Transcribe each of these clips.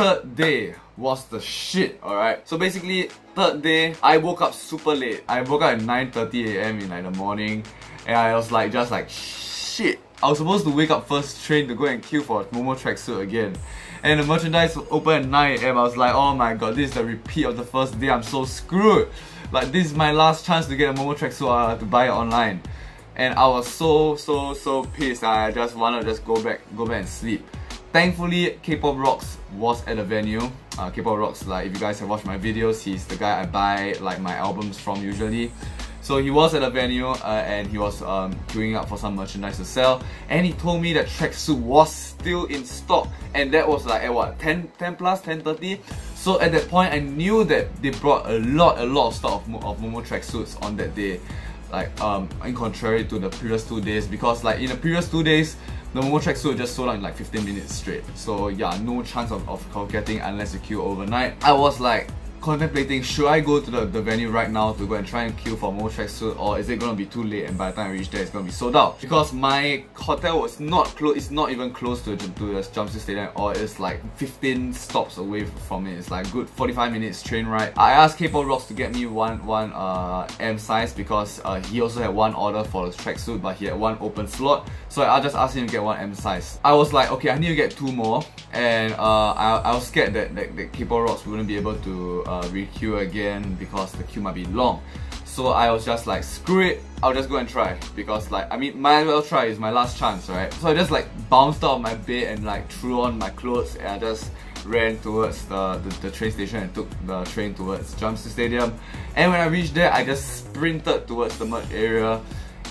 third day was the shit, alright? So basically, third day, I woke up super late. I woke up at 9:30 AM in like the morning, and I was like, just like, shit. I was supposed to wake up first train to go and queue for a Momo tracksuit again. And the merchandise opened at 9 AM. I was like, oh my god, this is the repeat of the first day. I'm so screwed. Like, this is my last chance to get a Momo tracksuit to buy it online. And I was so pissed. I just wanted to just go back and sleep. Thankfully, K-Pop Rocks was at the venue. K-Pop Rocks, like if you guys have watched my videos, he's the guy I buy like my albums from usually. So he was at the venue and he was queuing up for some merchandise to sell. And he told me that tracksuit was still in stock, and that was like at what, 10 plus, 10:30. So at that point, I knew that they brought a lot of stock of Momo tracksuits on that day. Like in contrary to the previous 2 days, because like in the previous 2 days, the Momo tracksuit just sold out in like 15 minutes straight. So yeah, no chance of getting unless you queue overnight. I was like contemplating, should I go to the venue right now to go and try and queue for Momo tracksuit, or is it gonna be too late and by the time I reach there it's gonna be sold out? Because my hotel was not close, it's not even close to the Jamsil Stadium, or it's like 15 stops away from it. It's like good 45 minutes train ride. I asked K-Pop Rocks to get me one M size because he also had one order for the tracksuit, but he had one open slot. So I just asked him to get one M size. I was like, okay, I need to get 2 more, and I was scared that K-Pop Rocks wouldn't be able to re-queue again because the queue might be long. So I was just like, screw it, I'll just go and try, because like, I mean, might as well try, it's my last chance, right? So I just like bounced out of my bed and like threw on my clothes, and I just ran towards the train station and took the train towards Jamsil Stadium. And when I reached there, I just sprinted towards the merch area.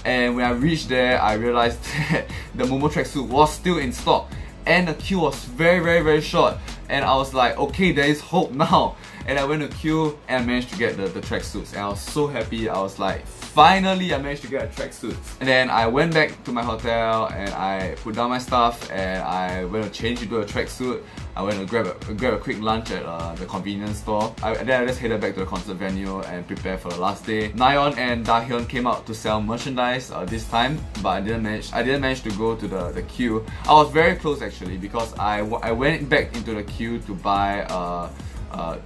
And when I reached there, I realized that the Momo tracksuit was still in stock, and the queue was very short. And I was like, okay, there is hope now. And I went to queue and I managed to get the tracksuits, and I was so happy. I was like, finally I managed to get a tracksuit. And then I went back to my hotel and I put down my stuff and I went to change into a tracksuit. I went to grab a quick lunch at the convenience store. Then I just headed back to the concert venue and prepared for the last day. Nayeon and Dahyun came out to sell merchandise this time, but I didn't manage to go to the queue. I was very close actually, because I went back into the queue to buy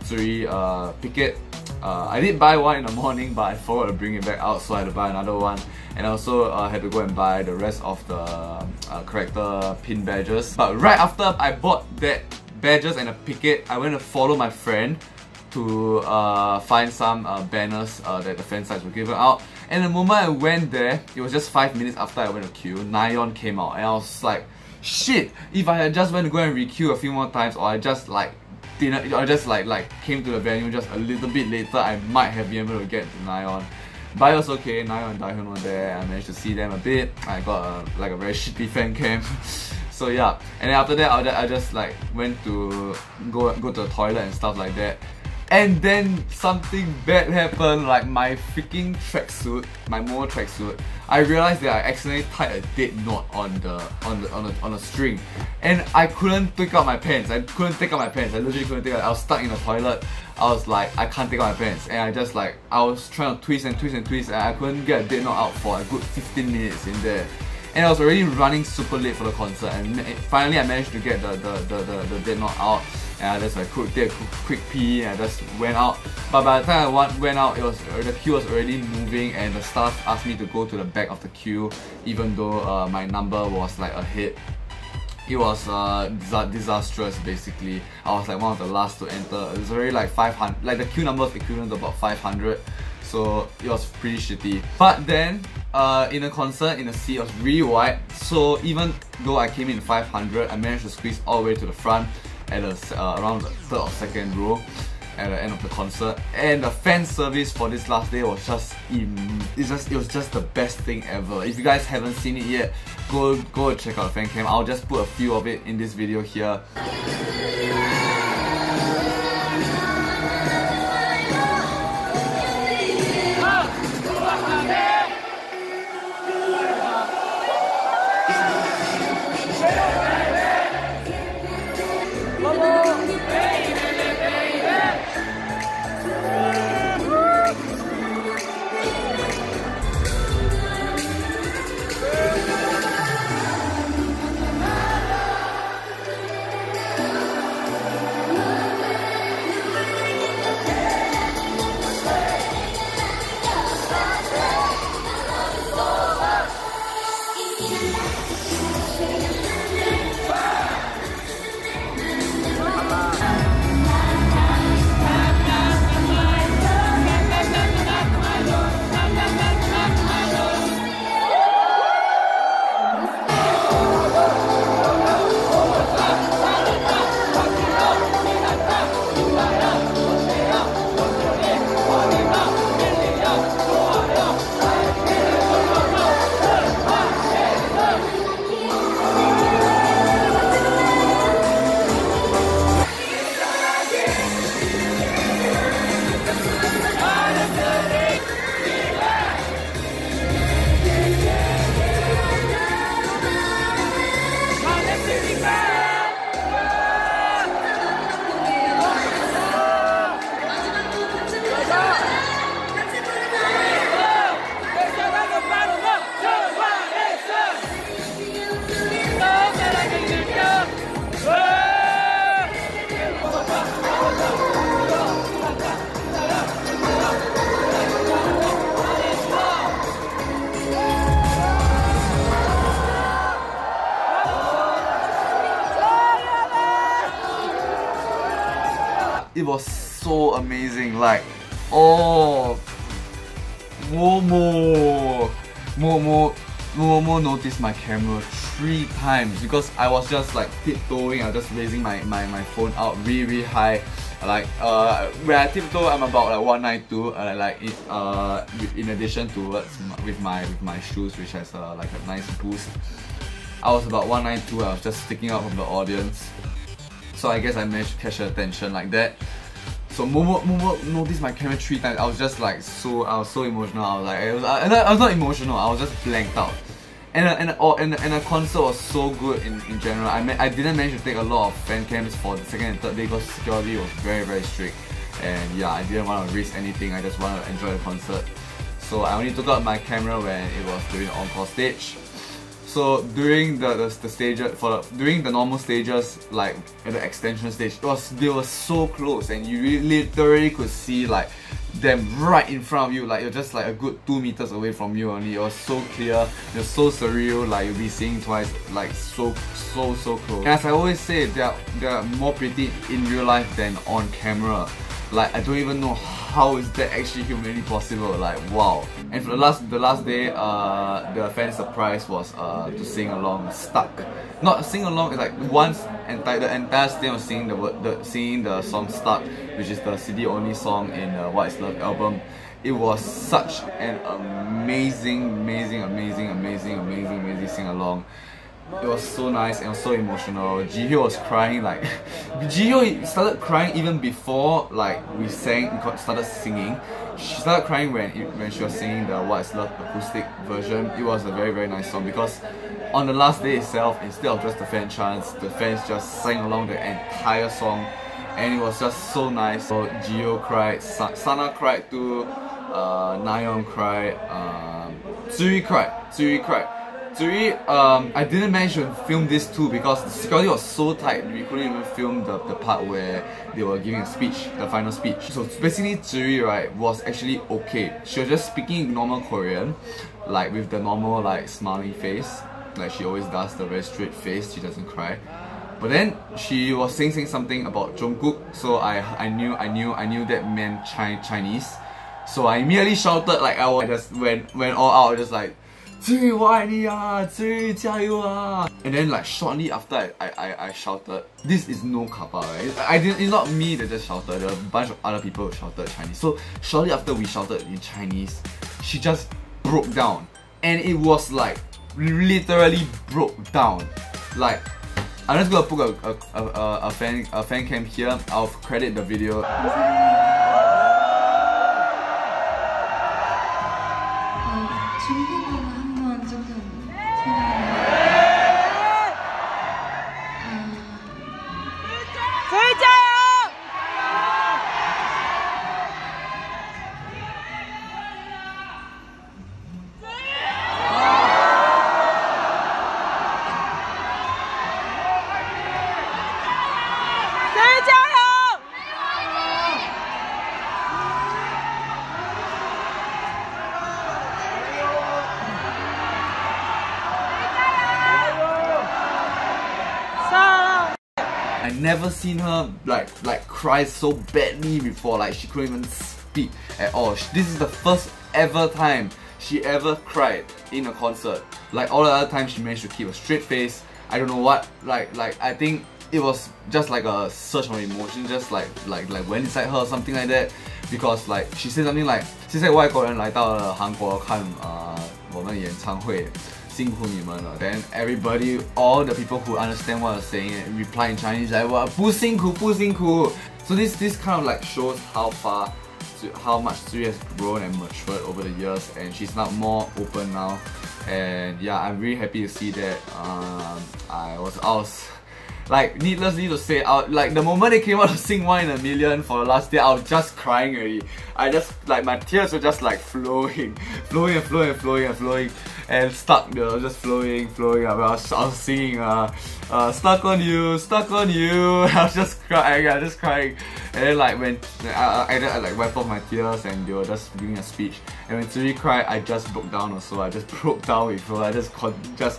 3 picket. I did buy one in the morning, but I forgot to bring it back out, so I had to buy another one. And I also had to go and buy the rest of the character pin badges. But right after I bought that badges and a picket, I went to follow my friend to find some banners that the fan sites were giving out. And the moment I went there, it was just 5 minutes after I went to queue, Nayeon came out, and I was like, shit, if I had just went to go and re-queue a few more times, or I just like came to the venue just a little bit later, I might have been able to get to Nayeon. But it was okay, Nayeon and Dahyun were there, I managed to see them a bit. I got like a very shitty fan cam. So yeah, and then after that I just like went to go to the toilet and stuff like that. And then something bad happened, like my freaking tracksuit, my Momo tracksuit. I realized that I accidentally tied a dead knot on a string, and I couldn't take out my pants. I literally couldn't take out. I was stuck in the toilet. I was like, I can't take out my pants, and I was trying to twist and I couldn't get a dead knot out for a good 15 minutes in there. And I was already running super late for the concert, and finally I managed to get the dead knot out. And I just like did a quick pee and I just went out. But by the time I went out, the queue was already moving, and the staff asked me to go to the back of the queue, even though my number was like ahead. It was disastrous basically. I was like one of the last to enter. It was already like 500, like the queue number was equivalent to about 500. So it was pretty shitty. But then in the concert, in the seat, it was really wide. So even though I came in 500, I managed to squeeze all the way to the front at around the 3rd or 2nd row at the end of the concert. And the fan service for this last day was it was just the best thing ever. If you guys haven't seen it yet, go check out the fan cam. I'll just put a few of it in this video here. was so amazing. Like, oh, Momo noticed my camera 3 times because I was just like tiptoeing. I was just raising my phone out really high. Like when I tiptoe, I'm about like 192. In addition to with my shoes, which has like a nice boost. I was about 192. I was just sticking out from the audience. So I guess I managed to catch her attention like that. So Momo noticed my camera 3 times. I was just like I was so emotional. I was like, I was not emotional. I was just blanked out. And the concert was so good in general. I didn't manage to take a lot of fan cams for the second and third day because security was very strict. And yeah, I didn't want to risk anything. I just wanted to enjoy the concert. So I only took out my camera when it was during the encore stage. So during the stages, during the normal stages, like at the extension stage, they were so close, and you literally could see like them right in front of you. Like you're just like a good 2 meters away from you only. It was so clear, it was so surreal. Like you'll be seeing Twice like so close. And as I always say, they're more pretty in real life than on camera. Like I don't even know how is that actually humanly possible. Like wow. And for the last day, the fan surprise was to sing along Stuck. Not sing along, it's like once the entire stadium was singing the song Stuck, which is the CD only song in the What Is Love album. It was such an amazing sing along. It was so nice and so emotional. Jihyo was crying like Jihyo started crying even before like we started singing. She started crying when she was singing the What Is Love acoustic version. It was a very nice song because on the last day itself, instead of just the fan chants, the fans just sang along the entire song, and it was just so nice. So Jihyo cried, Sana cried too, Nayeon cried, Tsuri cried. I didn't manage to film this too because the security was so tight. We couldn't even film the part where they were giving a speech, the final speech. So basically Tsuri, right, was actually okay. She was just speaking normal Korean, like with the normal like smiling face, like she always does, the very straight face, she doesn't cry. But then she was saying something about Jungkook, so I knew that meant Chinese. So I immediately shouted, like I just went all out, just like Tsuri, 我爱你啊, Tsuri, 加油啊. And then like shortly after I shouted, this is no kappa, right? It's not me that just shouted, a bunch of other people shouted Chinese. So shortly after we shouted in Chinese, she just broke down. And it was like, literally broke down. Like, I'm just gonna put a fan cam here. I'll credit the video. I never seen her like cry so badly before. Like she couldn't even speak at all. This is the first ever time she ever cried in a concert. Like all the other times she managed to keep a straight face. I don't know what, like I think it was just like a surge of emotion, just like went inside her or something like that. Because like she said something like 现在外国人来到了韩国看我们演唱会。 辛苦你们了. Then everybody, all the people who understand what I'm saying, reply in Chinese like, 不辛苦, 不辛苦. So this kind of like shows how much Tsuri has grown and matured over the years, and she's not more open now. And yeah, I'm really happy to see that. I was like, needlessly to say, like the moment they came out to sing One in a Million for the last day, I was just crying already. I just like my tears were just like flowing. and stuck, you know, just flowing up. I was singing, stuck on you, stuck on you. I was just crying, and then like when I like wiped off my tears and they were just giving a speech, and when Tsuri cried, I just broke down also. I just broke down with her. I just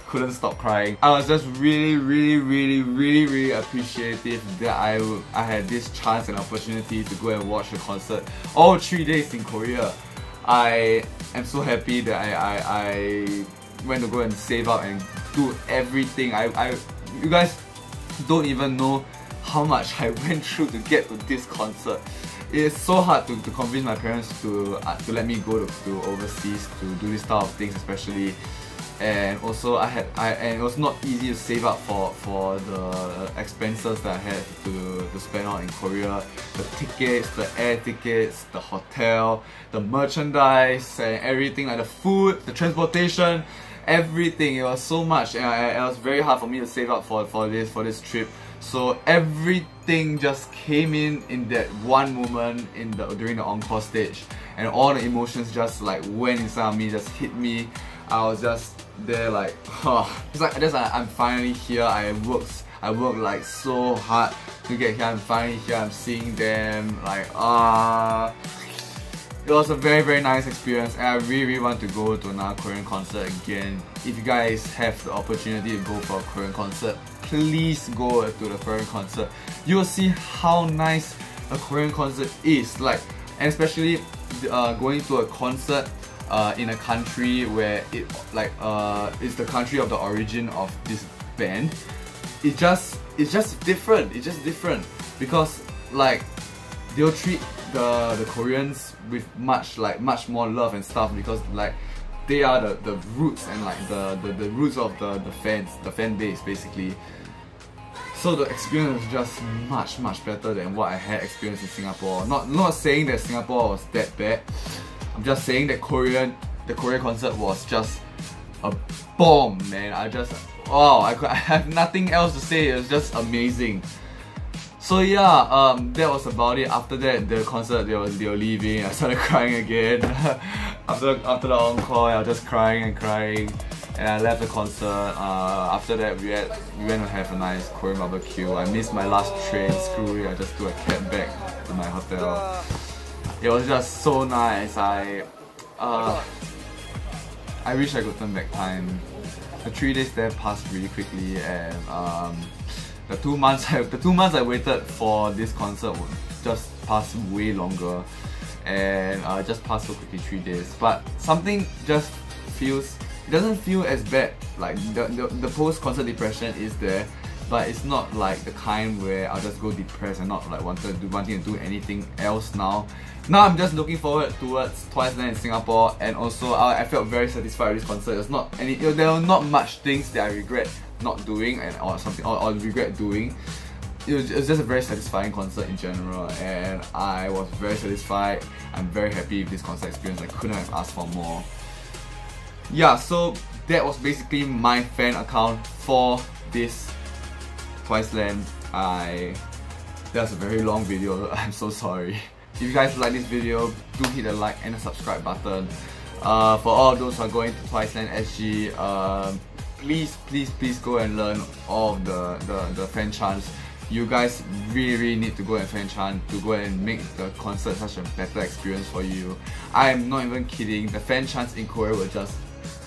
couldn't stop crying. I was just really appreciative that I had this chance and opportunity to go and watch the concert all 3 days in Korea. I am so happy that I went to go and save up and do everything. You guys don't even know how much I went through to get to this concert. It's so hard to convince my parents to let me go to overseas to do this type of things, especially. And also and it was not easy to save up for the expenses that I had to spend on in Korea. The tickets, the air tickets, the hotel, the merchandise and everything, like the food, the transportation, everything. It was so much, and it was very hard for me to save up for this trip. So everything just came in that one moment during the encore stage, and all the emotions just like went inside of me, just hit me. I was just there like, I'm finally here. I worked like so hard to get here. I'm finally here. I'm seeing them. Like, it was a very nice experience, and I really want to go to another Korean concert again. If you guys have the opportunity to go for a Korean concert, please go to the Korean concert. You will see how nice a Korean concert is. Like, and especially going to a concert in a country where it's the country of the origin of this band. It's just different. It's just different because like they'll treat the Koreans with much more love and stuff, because like they are the roots and like the roots of the fan base basically. So the experience was just much better than what I had experienced in Singapore. Not saying that Singapore was that bad. I'm just saying that the Korean concert was just a bomb, man. I have nothing else to say. It was just amazing. So yeah, that was about it. After that, the concert, they were leaving. I started crying again. after the encore, I was just crying, and I left the concert. After that, we went to have a nice Korean barbecue. I missed my last train. Screw it, I just took a cab back to my hotel. It was just so nice. I wish I could turn back time. The 3 days there passed really quickly, and the 2 months I waited for this concert would just pass way longer, and just passed so quickly 3 days. But something just it doesn't feel as bad. Like the post-concert depression is there, but it's not like the kind where I'll just go depressed and not like wanting to do anything else now. Now I'm just looking forward towards Twiceland in Singapore, and also I felt very satisfied with this concert. There were not much things that I regret not doing or regret doing. It was just a very satisfying concert in general, and I was very satisfied. I'm very happy with this concert experience. I couldn't have asked for more. Yeah, so that was basically my fan account for this Twiceland. That's a very long video. I'm so sorry. If you guys like this video, do hit the like and the subscribe button. For all of those who are going to Twiceland SG, please go and learn all of the fan chants. You guys really need to go and fan chant to go and make the concert such a better experience for you. I am not even kidding. The fan chants in Korea were just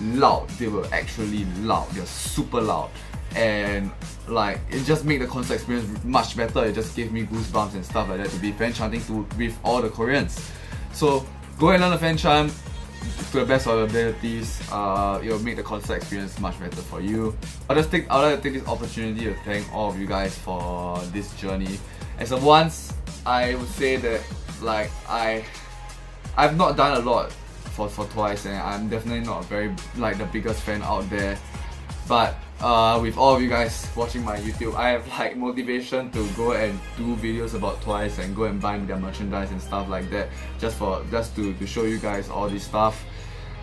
loud. They were actually loud. They're super loud, and like it just made the concert experience much better. It just gave me goosebumps and stuff like that to be fan chanting with all the Koreans. So go and learn the fan chant to the best of your abilities. It will make the concert experience much better for you. I'd like to take this opportunity to thank all of you guys for this journey. As of once, I would say that like I've not done a lot for Twice, and I'm definitely not the biggest fan out there. But with all of you guys watching my YouTube, I have like motivation to go and do videos about Twice and go and buy their merchandise and stuff like that, just to show you guys all this stuff.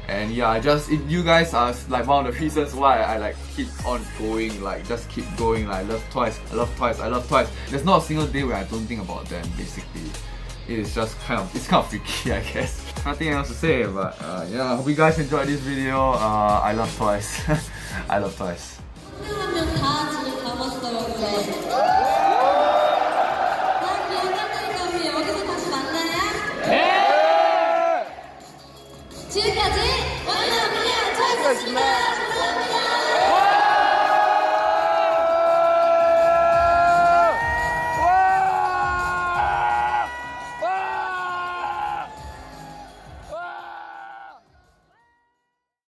And yeah, you guys are like one of the reasons why I like keep on going, like just keep going. Like, I love Twice, I love Twice, I love Twice. There's not a single day where I don't think about them basically. it's just kind of freaky, I guess. Nothing else to say, but yeah, I hope you guys enjoyed this video. I love Twice. I love Twice.